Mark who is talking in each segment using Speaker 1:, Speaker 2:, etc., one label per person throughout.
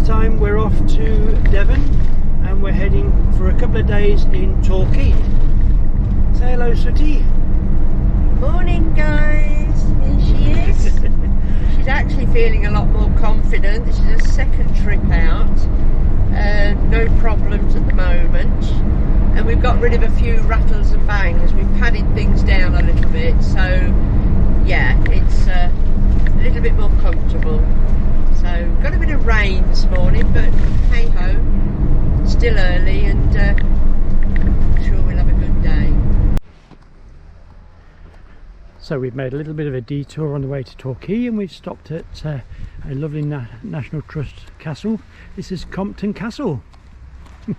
Speaker 1: time we're off to Devon and we're heading for a couple of days in Torquay. Say hello, Sooty.
Speaker 2: Morning, guys. Here she is. She's actually feeling a lot more confident. This is her second trip out. No problems at the moment. And we've got rid of a few rattles and bangs. We've padded things down a little bit. So, yeah, it's a little bit more comfortable. So, got a bit of rain this morning, but hey ho. Still early and I'm sure we'll have a good day.
Speaker 1: So we've made a little bit of a detour on the way to Torquay and we've stopped at a lovely National Trust castle. This is Compton Castle. And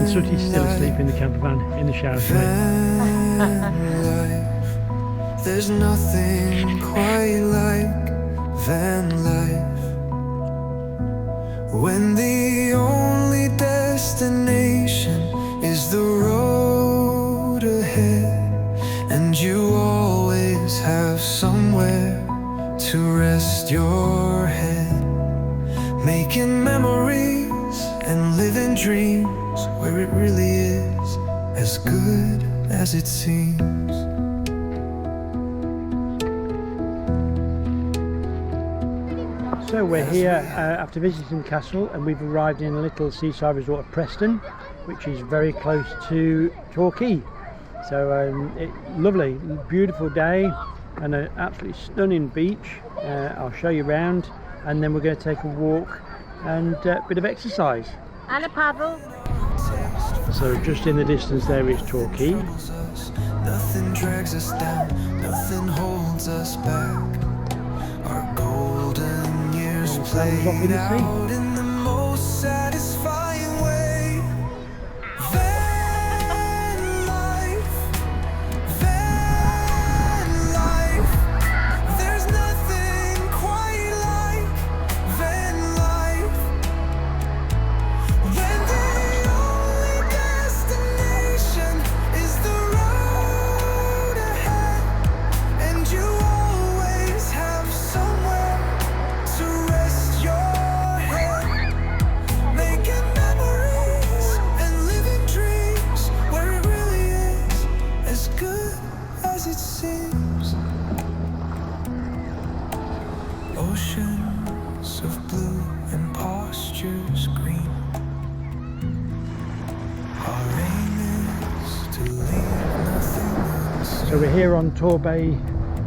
Speaker 1: Sooty's still asleep in the campervan in the shower tonight.
Speaker 3: There's nothing quite like van life, when the only destination is the road ahead, and you always have somewhere to rest your head, making memories and living dreams where it really is as good as it seems.
Speaker 1: So we're here after visiting the castle and we've arrived in a little seaside resort of Preston, which is very close to Torquay. So lovely, beautiful day and an absolutely stunning beach. I'll show you around and then we're going to take a walk and a bit of exercise.
Speaker 2: And a paddle.
Speaker 1: So just in the distance there is Torquay.
Speaker 3: Nothing drags us down, nothing holds us back. Our golden years played out in the most satisfying way. Van life, there's nothing quite like van life, when the only destination is the road ahead, and you always have somewhere to rest your head, making memories and living dreams where it really is as good as it seems. Oceans of blue and pastures green, our aim is to leave nothing unseen.
Speaker 1: So we're here on Torbay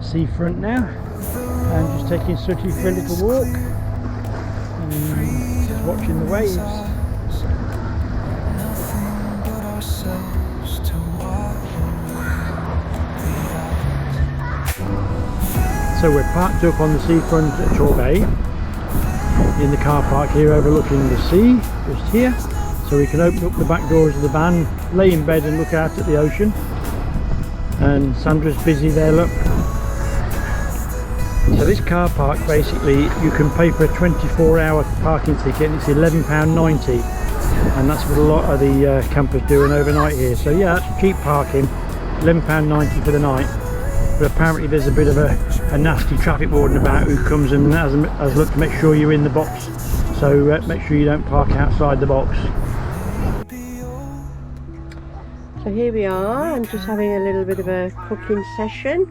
Speaker 1: seafront now and just taking Sooty for a little walk and just watching the waves.
Speaker 3: Nothing but ourselves to watch.
Speaker 1: So we're parked up on the seafront at Torbay in the car park here overlooking the sea, just here. So we can open up the back doors of the van, lay in bed and look out at the ocean. And Sandra's busy there, look. So this car park, basically you can pay for a 24-hour parking ticket and it's £11.90, and that's what a lot of the campers do an overnight here. So yeah, that's cheap parking, £11.90 for the night. But apparently there's a bit of a nasty traffic warden about who comes and has a look to make sure you're in the box. So make sure you don't park outside the box.
Speaker 2: So here we are. I'm just having a little bit of a cooking session.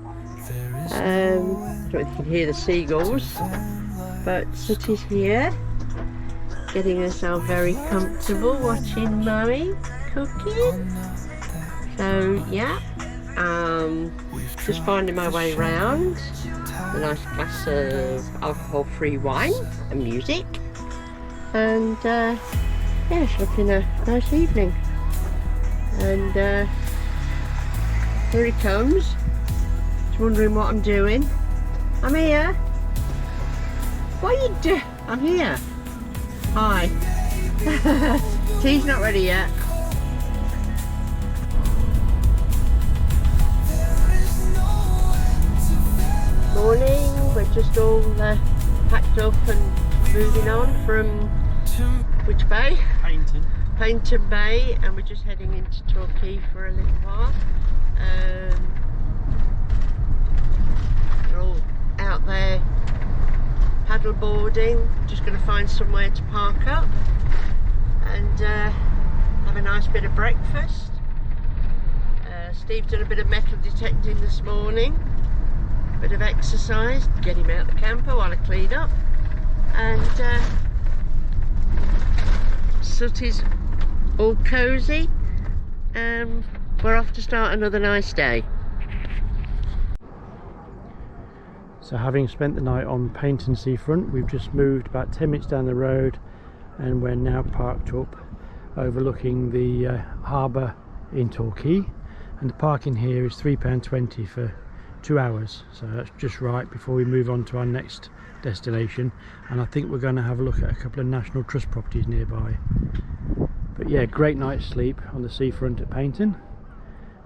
Speaker 2: I don't know if you can hear the seagulls, but Sooty's here, getting herself very comfortable watching Mummy cooking. So yeah, just finding my way around. A nice glass of alcohol-free wine and music, and yeah, it's looking a nice evening. And here he comes. He's wondering what I'm doing. I'm here. What are you doing? I'm here. Hi. Tea's not ready yet. Morning. We're just all packed up and moving on from which bay? Paynton Bay, and we're just heading into Torquay for a little while. We're all out there paddle boarding. Just going to find somewhere to park up and have a nice bit of breakfast. Steve's done a bit of metal detecting this morning, a bit of exercise to get him out the camper while I clean up, and Sooty's all cosy, and we're off to start another nice day.
Speaker 1: So having spent the night on Paignton Seafront, we've just moved about 10 minutes down the road and we're now parked up overlooking the harbour in Torquay, and the parking here is £3.20 for 2 hours, so that's just right before we move on to our next destination. And I think we're going to have a look at a couple of National Trust properties nearby. But yeah, great night's sleep on the seafront at Paignton,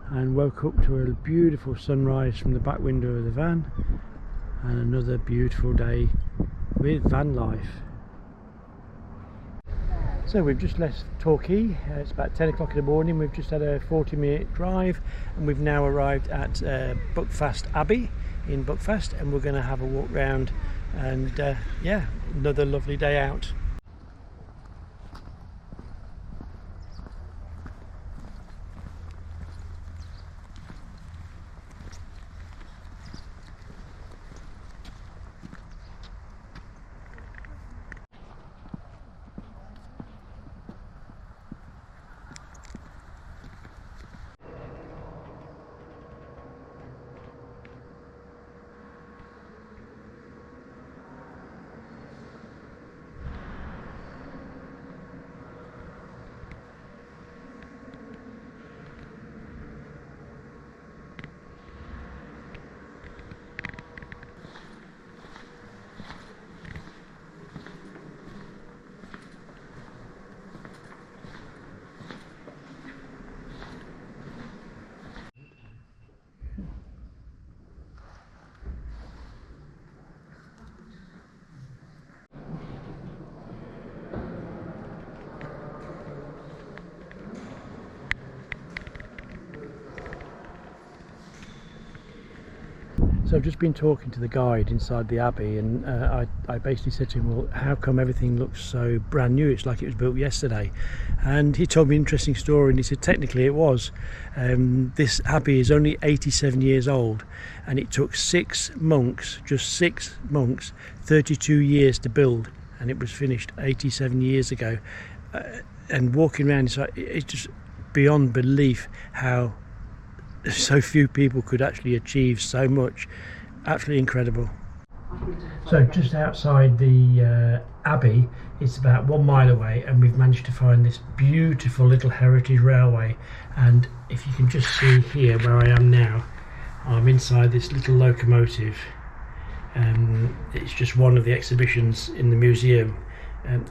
Speaker 1: and woke up to a beautiful sunrise from the back window of the van, and another beautiful day with van life. So we've just left Torquay. It's about 10 o'clock in the morning. We've just had a 40-minute drive and we've now arrived at Buckfast Abbey in Buckfast, and we're going to have a walk round, and yeah, another lovely day out. So I've just been talking to the guide inside the Abbey, and I basically said to him, well, how come everything looks so brand new? It's like it was built yesterday. And he told me an interesting story, and he said technically it was. This Abbey is only 87 years old, and it took 6 monks, just 6 monks, 32 years to build, and it was finished 87 years ago. And walking around, it's just beyond belief how so few people could actually achieve so much. Absolutely incredible. So just outside the Abbey, it's about 1 mile away, and we've managed to find this beautiful little heritage railway. And if you can just see here where I am now, I'm inside this little locomotive. It's just one of the exhibitions in the museum.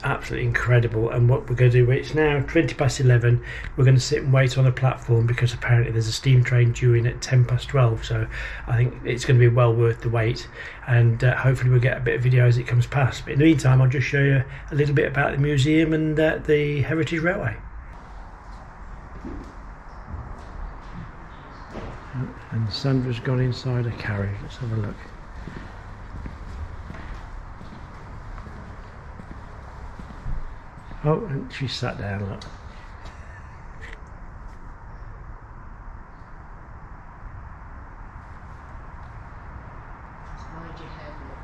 Speaker 1: Absolutely incredible. And what we're going to do, it's now 20 past 11, we're going to sit and wait on a platform because apparently there's a steam train due in at 10 past 12, so I think it's going to be well worth the wait, and hopefully we'll get a bit of video as it comes past. But in the meantime, I'll just show you a little bit about the museum and the Heritage Railway. And Sandra's gone inside a carriage. Let's have a look. Oh, and she sat down, look.
Speaker 2: Mind your head, look.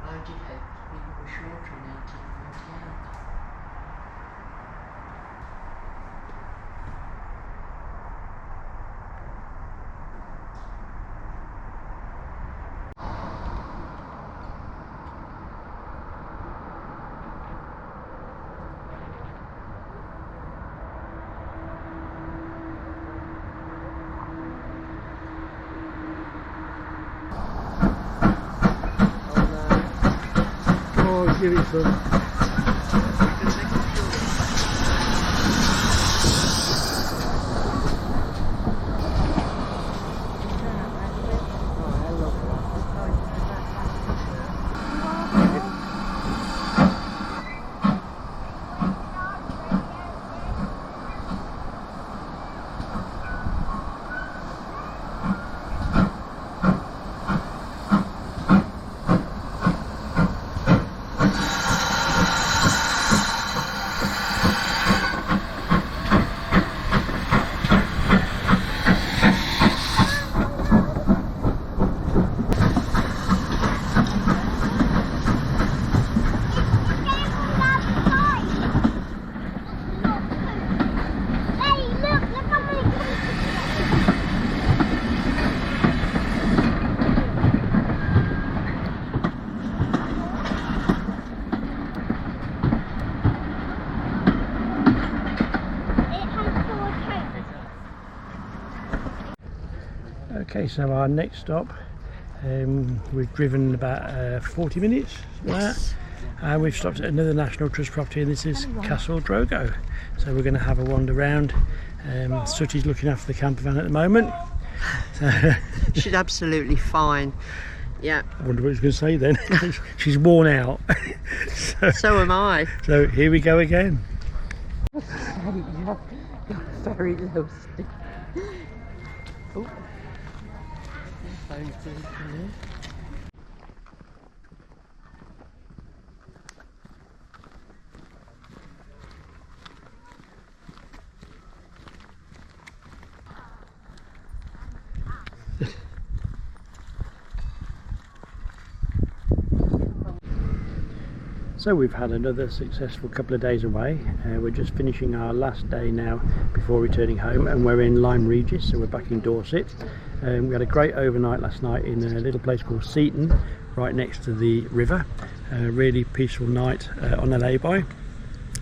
Speaker 2: Mind your head. People were shorter in 1848.
Speaker 1: Give it some. Okay, so our next stop, we've driven about 40 minutes,
Speaker 2: Yes.
Speaker 1: and we've stopped at another National Trust property, and this is Castle Drogo. So we're going to have a wander around. Sooty's looking after the camper van at the moment.
Speaker 2: She's absolutely fine. Yeah.
Speaker 1: I wonder what he's going to say then. She's worn out.
Speaker 2: So am I.
Speaker 1: So here we go again.
Speaker 2: You're very low stick. Oh.
Speaker 1: So we've had another successful couple of days away. We're just finishing our last day now before returning home, and we're in Lyme Regis, so we're back in Dorset. We had a great overnight last night in a little place called Seaton, right next to the river. A really peaceful night on a lay-by,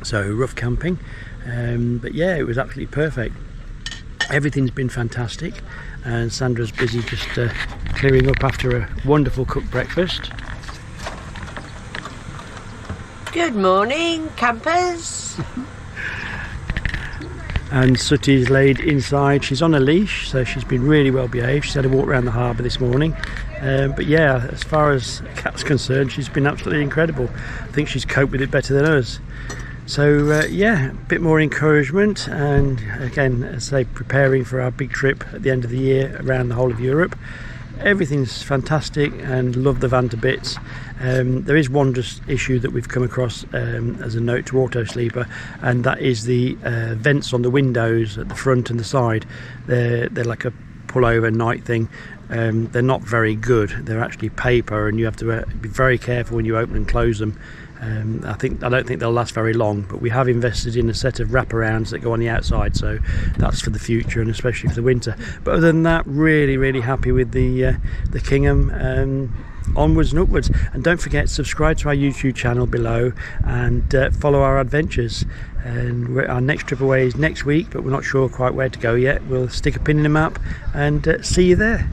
Speaker 1: so rough camping, but yeah, it was absolutely perfect. Everything's been fantastic, and Sandra's busy just clearing up after a wonderful cooked breakfast.
Speaker 2: Good morning, campers.
Speaker 1: And Sooty's laid inside. She's on a leash, so she's been really well behaved. She's had a walk around the harbour this morning. But yeah, as far as Cat's concerned, she's been absolutely incredible. I think she's coped with it better than us. So yeah, a bit more encouragement, and again, as I say, preparing for our big trip at the end of the year around the whole of Europe. Everything's fantastic, and love the van to bits. There is one just issue that we've come across as a note to Auto Sleeper, and that is the vents on the windows at the front and the side. They're like a pull-over night thing. They're not very good. They're actually paper, and you have to be very careful when you open and close them. I don't think they'll last very long, but we have invested in a set of wraparounds that go on the outside, so that's for the future and especially for the winter. But other than that, really happy with the Kingham. Onwards and upwards, and don't forget, subscribe to our YouTube channel below and follow our adventures. And our next trip away is next week, but we're not sure quite where to go yet. We'll stick a pin in the map and see you there.